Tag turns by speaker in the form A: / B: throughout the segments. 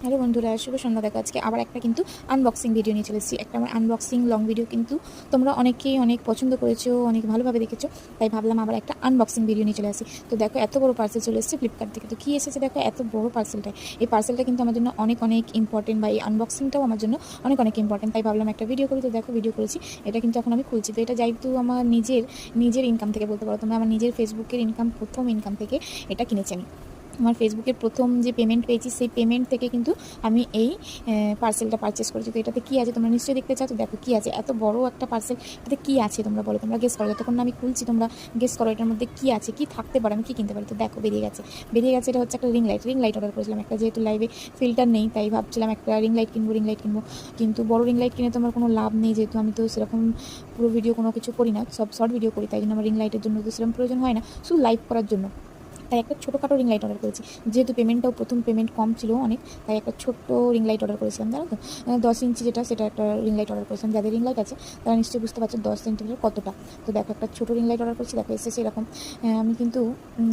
A: Hello বন্ধুরা, শুভ সন্ধ্যা। দেখো আজকে আবার একটা কিন্তু আনবক্সিং ভিডিও নিয়ে চলে এসেছি। একটা আমার আনবক্সিং লং ভিডিও কিন্তু তোমরা অনেকেই অনেক পছন্দ করেছো, অনেক ভালোভাবে দেখেছো, তাই ভাবলাম আবার একটা আনবক্সিং ভিডিও নিয়ে চলে আসি। তো দেখো এত বড় পার্সেল চলে এসেছে ফ্লিপকার্ট থেকে। তো কী এসেছে দেখো, এত বড় পার্সেলটা। এই পার্সেলটা কিন্তু আমার জন্য অনেক অনেক ইম্পর্টেন্ট, বা এই আনবক্সিংটাও আমার জন্য অনেক অনেক ইম্পর্টেন্ট, তাই ভাবলাম একটা ভিডিও করি। তো দেখো ভিডিও করেছি, এটা কিন্তু এখন আমি খুলছি। তো এটা যেহেতু আমার নিজের ইনকাম থেকে বলতে পারো তোমরা, আমার নিজের ফেসবুকের ইনকাম, প্রথম ইনকাম থেকে এটা কিনেছি আমি। আমার ফেসবুকের প্রথম যে পেমেন্ট পেয়েছি সেই পেমেন্ট থেকে কিন্তু আমি এই পার্সেলটা পারচেস করেছি। তো এটাতে কী আছে তোমরা নিশ্চয়ই দেখতে চাও। তো দেখো কী আছে, এত বড় একটা পার্সেল, এটাতে কী আছে তোমরা বলো, তোমরা গেস করো। যতক্ষণ না আমি খুলছি তোমরা গেস করো এটার মধ্যে কী আছে, কী থাকতে পারে, আমি কী কিনতে পারি। তো দেখো বেরিয়ে গেছে। এটা হচ্ছে একটা রিং লাইট অর্ডার করেছিলাম একটা, যেহেতু লাইভে ফিল্টার নেই তাই ভাবছিলাম একটা রিং লাইট কিনবো। কিন্তু বড় রিং লাইট কিনে তোমার কোনো লাভ নেই, যেহেতু আমি তো সেরকম পুরো ভিডিও কোনো কিছু করি না, সব শর্ট ভিডিও করি, তাই জন্য আমার রিং লাইটের জন্য তো সেরকম প্রয়োজন হয় না, শুধু লাইভ করার জন্য। তাই একটা ছোটোখাটো রিং লাইট অর্ডার করেছি, যেহেতু পেমেন্টটাও প্রথম পেমেন্ট কম ছিল অনেক, তাই একটা ছোট্ট রিং লাইট অর্ডার করেছিলাম। জানো তো 10 ইঞ্চি সেটা একটা রিং লাইট অর্ডার করেছিলাম। যাদের রিং লাইট আছে তারা নিশ্চয়ই বুঝতে পারছো 10 সেন্টিমিটার কতটা। তো দেখো একটা ছোটো রিং লাইট অর্ডার করছি, দেখো এসেছে এরকম। আমি কিন্তু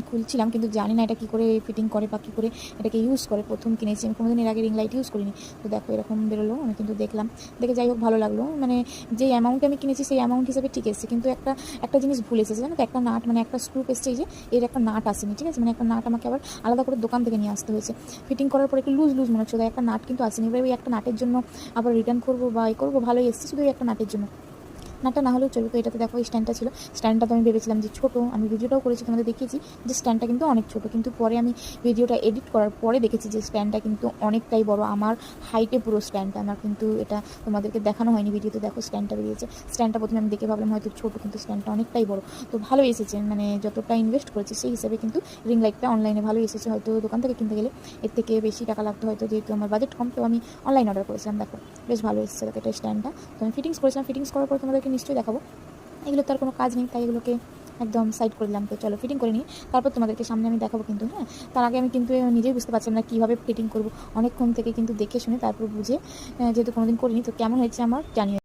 A: খুলছিলাম, কিন্তু জানি না এটা কী করে ফিটিং করে বা কী করে এটাকে ইউজ করে। প্রথম কিনেছি আমি, কোনোদিন এর আগে রিং লাইট ইউজ করিনি। তো দেখো এরকম বেরোলো, আমি কিন্তু দেখলাম, দেখে যাই হোক ভালো লাগলো। মানে যেই অ্যামাউন্টে আমি কিনেছি সেই অ্যামাউন্ট হিসেবে ঠিক এসেছে, কিন্তু একটা জিনিস ভুল এসেছে জানো তো, একটা নাট, মানে একটা স্ক্রু এসেছে, এই যে এর একটা নাট আসেনি, ঠিক আছে, মানে একটা নাট আমাকে আবার আলাদা করে দোকান থেকে নিয়ে আসতে হয়েছে। ফিটিং করার পর একটু লুজ মনে হচ্ছে, তাই একটা নাট কিন্তু আসেনি। এবার ওই একটা নাটের জন্য আবার রিটার্ন করবো বা করবো, ভালোই এসেছে, শুধু ওই একটা নাটের জন্য। নাটটা না হলেও চলবে। তো এটাতে দেখো স্ট্যান্ডটা ছিল, স্ট্যান্ডটা তো আমি ভেবেছিলাম যে ছোটো, আমি ভিডিওটাও করেছি তোমাদের দেখিয়েছি যে স্ট্যান্ডটা কিন্তু অনেক ছোটো, কিন্তু পরে আমি ভিডিওটা এডিট করার পরে দেখেছি যে স্ট্যান্ডটা কিন্তু অনেকটাই বড়, আমার হাইটে পুরো স্ট্যান্ডটা। আমার কিন্তু এটা তোমাদেরকে দেখানো হয়নি ভিডিওতে, দেখো স্ট্যান্ডটা বেরিয়েছে। স্ট্যান্ডটা প্রথমে আমি দেখে ভাবলাম হয়তো ছোটো, কিন্তু স্ট্যান্ডটা অনেকটাই বড়। তো ভালো এসেছে, মানে যতটা ইনভেস্ট করেছি সেই হিসেবে কিন্তু রিং লাইটটা অনলাইনে ভালো এসেছে। হয়তো দোকান থেকে কিনতে গেলে এর থেকে বেশি টাকা লাগতো হয়তো, যেহেতু আমার বাজেট কম, তো আমি অনলাইন অর্ডার করেছিলাম। দেখো বেশ ভালো এসেছে দেখো এটা স্ট্যান্ডটা। তো আমি ফিটিংস করেছিলাম, ফিটিংস করার পর তোমাদেরকে নিশ্চয়ই দেখাবো। এগুলো তো আর কোনো কাজ নেই, তাই এগুলোকে একদম সাইড করে দিলাম। তো চলো ফিটিং করে নিই, তারপর তোমাদেরকে সামনে আমি দেখাবো কিন্তু। হ্যাঁ, তার আগে আমি কিন্তু নিজেই বুঝতে পারছিলাম না কীভাবে ফিটিং করবো। অনেকক্ষণ থেকে কিন্তু দেখে শুনে তারপর বুঝে, যেহেতু কোনোদিন করিনি, তো কেমন হয়েছে আমার জানিও।